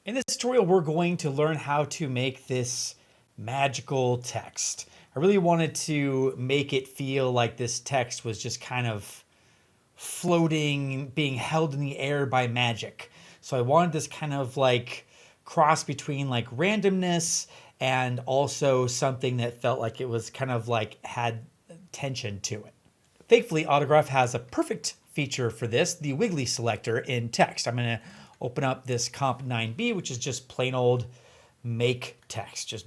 In this tutorial, we're going to learn how to make this magical text. I really wanted to make it feel like this text was just kind of floating, being held in the air by magic. So I wanted this kind of like cross between like randomness and also something that felt like it was kind of like had tension to it. Thankfully, Autograph has a perfect feature for this, the Wiggly Selector in text. I'm going to open up this comp 9b, which is just plain old make text, just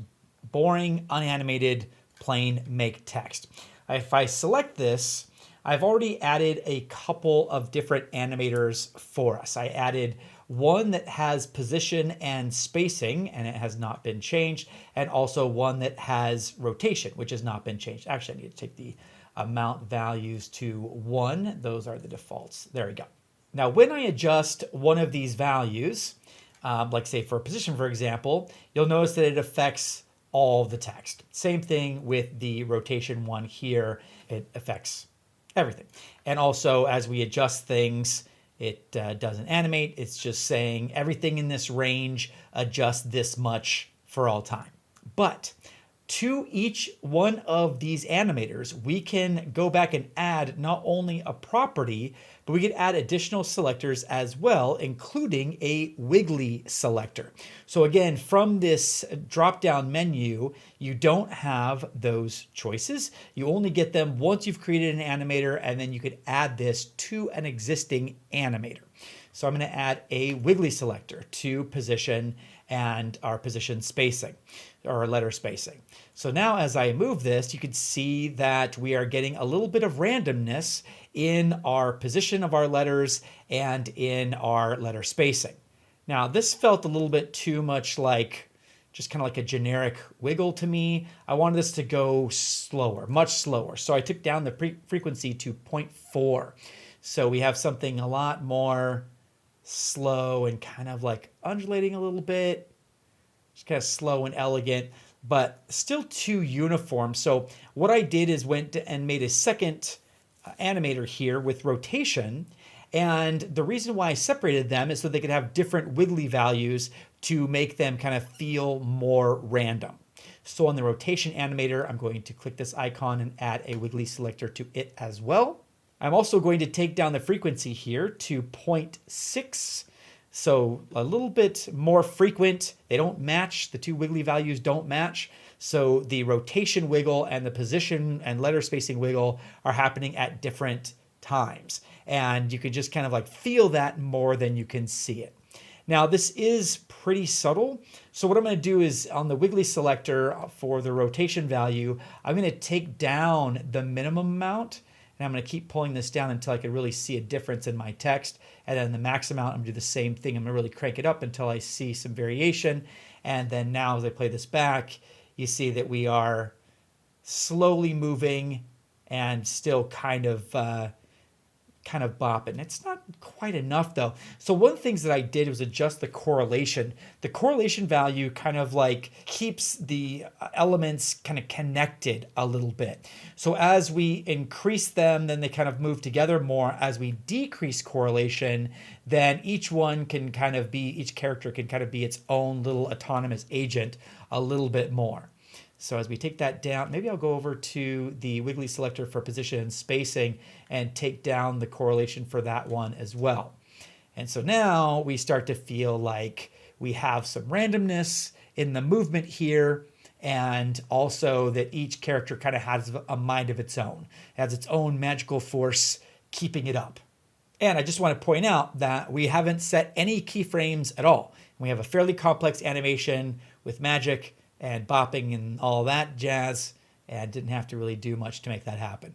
boring, unanimated, plain make text. If I select this, I've already added a couple of different animators for us. I added one that has position and spacing, and it has not been changed, and also one that has rotation, which has not been changed. Actually, I need to take the amount values to 1. Those are the defaults. There we go. Now, when I adjust one of these values, like say for position, for example, you'll notice that it affects all the text. Same thing with the rotation one here. It affects everything. And also, as we adjust things, it doesn't animate. It's just saying everything in this range adjust this much for all time. But to each one of these animators, we can go back and add not only a property, but we can add additional selectors as well, including a Wiggly selector. So again, from this drop-down menu, you don't have those choices. You only get them once you've created an animator, and then you could add this to an existing animator. So I'm going to add a Wiggly selector to position and our position spacing, or letter spacing. So now as I move this, you can see that we are getting a little bit of randomness in our position of our letters and in our letter spacing. Now this felt a little bit too much like just kind of like a generic wiggle to me. I wanted this to go slower, much slower. So I took down the frequency to 0.4. So we have something a lot more slow and kind of like undulating a little bit, just kind of slow and elegant, but still too uniform. So what I did is went and made a second animator here with rotation. And the reason why I separated them is so they could have different wiggly values to make them kind of feel more random. So on the rotation animator, I'm going to click this icon and add a Wiggly selector to it as well. I'm also going to take down the frequency here to 0.6. So a little bit more frequent. They don't match. The two wiggly values don't match. So the rotation wiggle and the position and letter spacing wiggle are happening at different times. And you can just kind of like feel that more than you can see it. Now this is pretty subtle. So what I'm going to do is on the Wiggly selector for the rotation value, I'm going to take down the minimum amount. And I'm going to keep pulling this down until I can really see a difference in my text. And then the max amount, I'm going to do the same thing. I'm going to really crank it up until I see some variation. And then now as I play this back, you see that we are slowly moving and still kind of bopping. It's not quite enough though. So one of the things that I did was adjust the correlation. The correlation value kind of like keeps the elements kind of connected a little bit. So as we increase them, then they kind of move together more. As we decrease correlation, then each character can kind of be its own little autonomous agent a little bit more. So as we take that down, maybe I'll go over to the Wiggly selector for position and spacing and take down the correlation for that one as well. And so now we start to feel like we have some randomness in the movement here, and also that each character kind of has a mind of its own, has its own magical force keeping it up. And I just want to point out that we haven't set any keyframes at all. We have a fairly complex animation with magic and bopping and all that jazz, and didn't have to really do much to make that happen.